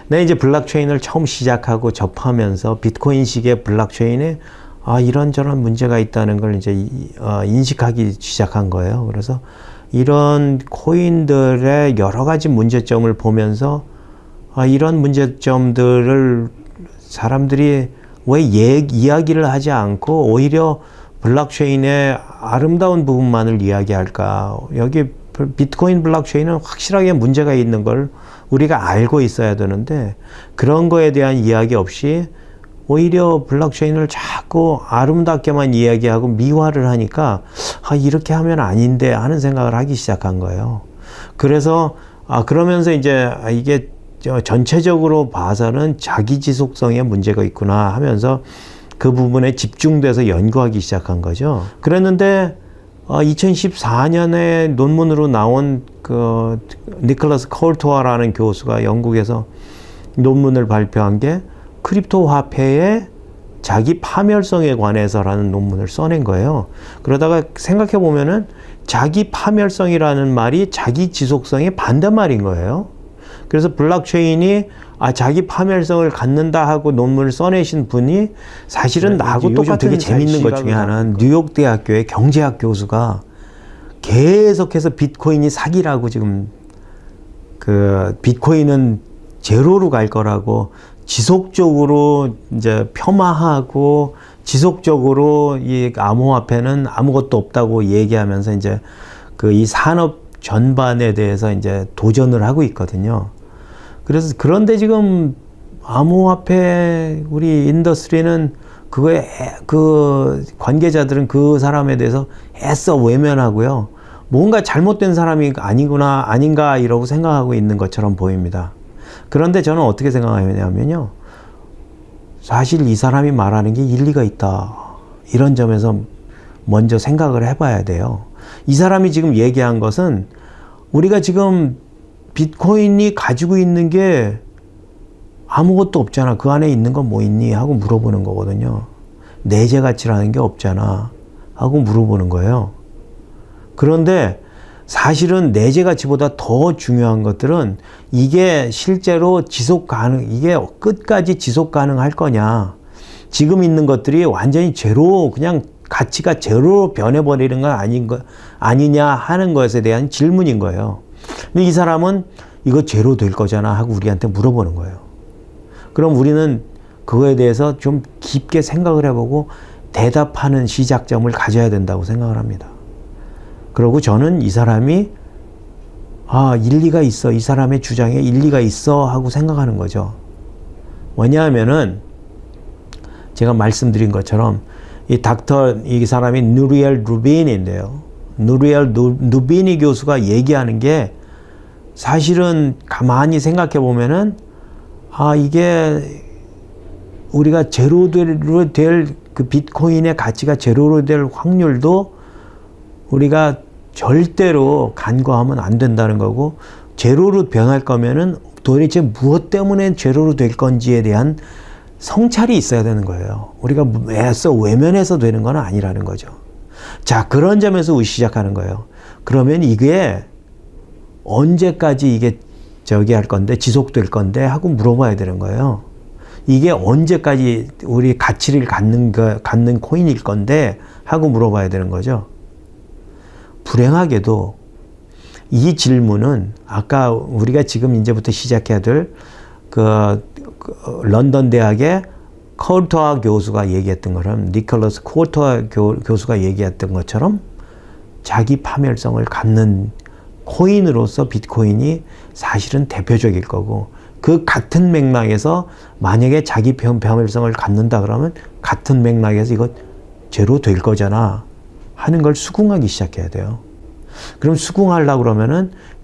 내가 이제 블록체인을 처음 시작하고 접하면서 비트코인식의 블록체인에 이런저런 문제가 있다는 걸 이제 인식하기 시작한 거예요. 그래서 이런 코인들의 여러 가지 문제점을 보면서 이런 문제점들을 사람들이 왜 이야기를 하지 않고 오히려 블록체인의 아름다운 부분만을 이야기할까? 여기 비트코인 블록체인은 확실하게 문제가 있는 걸 우리가 알고 있어야 되는데 그런 거에 대한 이야기 없이 오히려 블록체인을 자꾸 아름답게만 이야기하고 미화를 하니까 이렇게 하면 아닌데 하는 생각을 하기 시작한 거예요. 그래서 그러면서 이제 이게 전체적으로 봐서는 자기 지속성에 문제가 있구나 하면서 그 부분에 집중돼서 연구하기 시작한 거죠. 그랬는데 2014년에 논문으로 나온 그 니콜라스 콜토어라는 교수가 영국에서 논문을 발표한 게 크립토 화폐의 자기 파멸성에 관해서라는 논문을 써낸 거예요. 그러다가 생각해 보면은 자기 파멸성이라는 말이 자기 지속성의 반대말인 거예요. 그래서 블록체인이 자기 파멸성을 갖는다 하고 논문을 써내신 분이 사실은 나하고 똑같은 되게 재밌는 것 중에 하나는 뉴욕 대학교의 경제학 교수가 계속해서 비트코인이 사기라고 지금 그 비트코인은 제로로 갈 거라고 지속적으로 이제 폄하하고 지속적으로 이 암호화폐는 아무것도 없다고 얘기하면서 이제 그 이 산업 전반에 대해서 이제 도전을 하고 있거든요. 그래서 그런데 지금 암호화폐 우리 인더스트리는 그거에 그 관계자들은 그 사람에 대해서 애써 외면하고요. 뭔가 잘못된 사람이 아닌가 이러고 생각하고 있는 것처럼 보입니다. 그런데 저는 어떻게 생각하냐면요. 사실 이 사람이 말하는 게 일리가 있다. 이런 점에서 먼저 생각을 해봐야 돼요. 이 사람이 지금 얘기한 것은 우리가 지금 비트코인이 가지고 있는 게 아무것도 없잖아. 그 안에 있는 건 뭐 있니? 하고 물어보는 거거든요. 내재 가치라는 게 없잖아. 하고 물어보는 거예요. 그런데 사실은 내재 가치보다 더 중요한 것들은 이게 실제로 이게 끝까지 지속 가능할 거냐. 지금 있는 것들이 완전히 제로, 그냥 가치가 제로로 변해버리는 건 아니냐 하는 것에 대한 질문인 거예요. 근데 이 사람은 이거 제로 될 거잖아 하고 우리한테 물어보는 거예요. 그럼 우리는 그거에 대해서 좀 깊게 생각을 해보고 대답하는 시작점을 가져야 된다고 생각을 합니다. 그리고 저는 이 사람이 일리가 있어. 이 사람의 주장에 일리가 있어 하고 생각하는 거죠. 왜냐하면은 제가 말씀드린 것처럼 이 사람이 누리엘 루빈인데요. 누리엘 루비니 교수가 얘기하는 게 사실은 가만히 생각해 보면은 이게 우리가 제로로 될 그 비트코인의 가치가 제로로 될 확률도 우리가 절대로 간과하면 안 된다는 거고, 제로로 변할 거면은 도대체 무엇 때문에 제로로 될 건지에 대한 성찰이 있어야 되는 거예요. 우리가 애써 외면해서 되는 건 아니라는 거죠. 자, 그런 점에서 시작하는 거예요. 그러면 이게 언제까지 이게 할 건데, 지속될 건데 하고 물어봐야 되는 거예요. 이게 언제까지 우리 가치를 갖는 코인일 건데 하고 물어봐야 되는 거죠. 불행하게도 이 질문은 아까 우리가 지금 이제부터 시작해야 될 런던 대학의 콜토아 교수가 얘기했던 것처럼, 니콜라스 콜토아 교수가 얘기했던 것처럼 자기 파멸성을 갖는 코인으로서 비트코인이 사실은 대표적일 거고, 그 같은 맥락에서 만약에 자기 파멸성을 갖는다 그러면 같은 맥락에서 이거 제로 될 거잖아 하는 걸 수긍하기 시작해야 돼요. 그럼 수긍하려고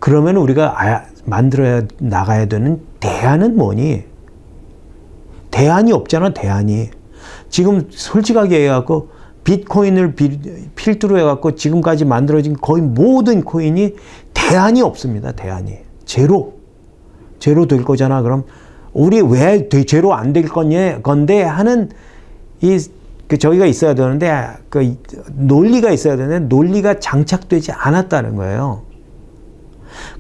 그러면 우리가 만들어야 나가야 되는 대안은 뭐니? 대안이 없잖아, 대안이. 지금 솔직하게 해갖고 비트코인을 필두로 해갖고 지금까지 만들어진 거의 모든 코인이 대안이 없습니다, 대안이. 제로 될 거잖아. 그럼 우리 왜 제로 안 될 건데 하는 저기가 있어야 되는데, 논리가 있어야 되는데 논리가 장착되지 않았다는 거예요.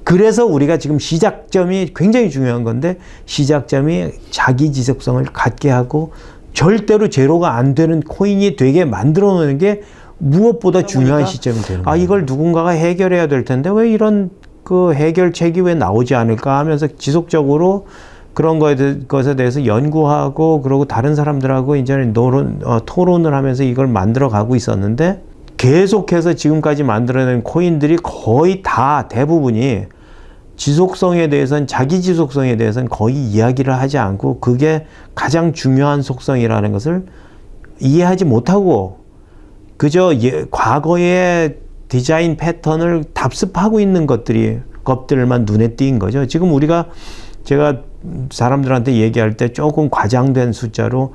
그래서 우리가 지금 시작점이 굉장히 중요한 건데 시작점이 자기 지속성을 갖게 하고 절대로 제로가 안 되는 코인이 되게 만들어 놓는 게 무엇보다 중요한 시점이 되는 거예요. 이걸 누군가가 해결해야 될 텐데 왜 이런 그 해결책이 왜 나오지 않을까 하면서 지속적으로 그런 것에 대해서 연구하고 그러고 다른 사람들하고 이제 토론을 하면서 이걸 만들어 가고 있었는데 계속해서 지금까지 만들어낸 코인들이 거의 다 대부분이 지속성에 대해서는 자기 지속성에 대해서는 거의 이야기를 하지 않고 그게 가장 중요한 속성이라는 것을 이해하지 못하고 그저 과거의 디자인 패턴을 답습하고 있는 것들만 눈에 띈 거죠. 지금 제가 사람들한테 얘기할 때 조금 과장된 숫자로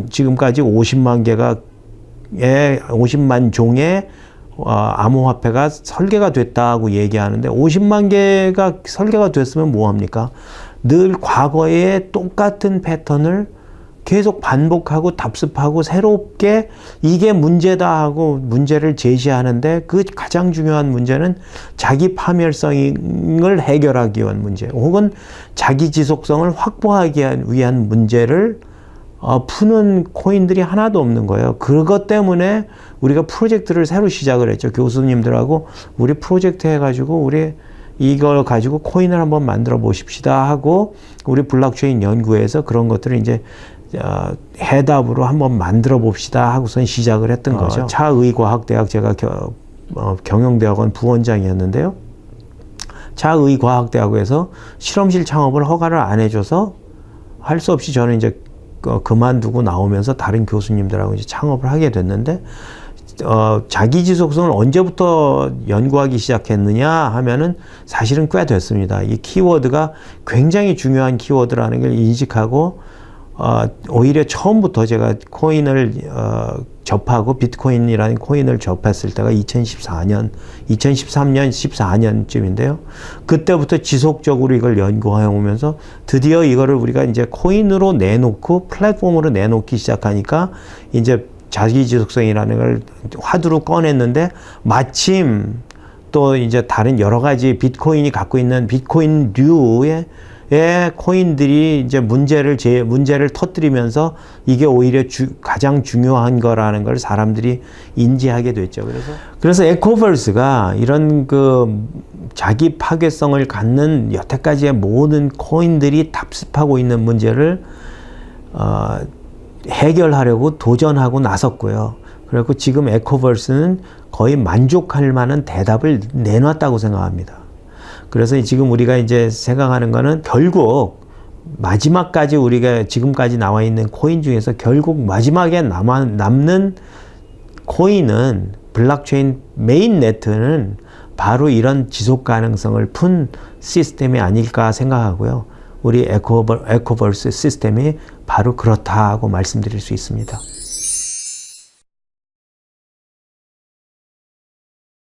지금까지 50만 종의 암호화폐가 설계가 됐다고 얘기하는데 50만 개가 설계가 됐으면 뭐합니까? 늘 과거의 똑같은 패턴을 계속 반복하고 답습하고 새롭게 이게 문제다 하고 문제를 제시하는데 그 가장 중요한 문제는 자기 파멸성을 해결하기 위한 문제 혹은 자기 지속성을 확보하기 위한 문제를 푸는 코인들이 하나도 없는 거예요. 그것 때문에 우리가 프로젝트를 새로 시작을 했죠. 교수님들하고 우리 프로젝트 해가지고 우리 이걸 가지고 코인을 한번 만들어 보십시다 하고 우리 블록체인 연구에서 그런 것들을 이제 해답으로 한번 만들어 봅시다 하고선 시작을 했던 거죠. 차의과학대학 제가 경영대학원 부원장이었는데요. 차의과학대학에서 실험실 창업을 허가를 안 해줘서 할 수 없이 저는 이제 그만두고 나오면서 다른 교수님들하고 이제 창업을 하게 됐는데 자기 지속성을 언제부터 연구하기 시작했느냐 하면은 사실은 꽤 됐습니다. 이 키워드가 굉장히 중요한 키워드라는 걸 인식하고 오히려 처음부터 제가 코인을 접하고 비트코인이라는 코인을 접했을 때가 2013년, 14년쯤인데요. 그때부터 지속적으로 이걸 연구해 오면서 드디어 이거를 우리가 이제 코인으로 내놓고 플랫폼으로 내놓기 시작하니까 이제 자기 지속성이라는 걸 화두로 꺼냈는데 마침 또 이제 다른 여러 가지 비트코인이 갖고 있는 비트코인류의 코인들이 이제 문제를 터뜨리면서 이게 오히려 가장 중요한 거라는 걸 사람들이 인지하게 됐죠. 그래서 에코버스가 이런 자기 파괴성을 갖는 여태까지의 모든 코인들이 답습하고 있는 문제를 해결하려고 도전하고 나섰고요. 그리고 지금 에코버스는 거의 만족할 만한 대답을 내놨다고 생각합니다. 그래서 지금 우리가 이제 생각하는 거는 결국 마지막까지 우리가 지금까지 나와 있는 코인 중에서 결국 마지막에 남는 코인은 블록체인 메인 네트는 바로 이런 지속 가능성을 푼 시스템이 아닐까 생각하고요. 우리 에코버스 시스템이 바로 그렇다고 말씀드릴 수 있습니다.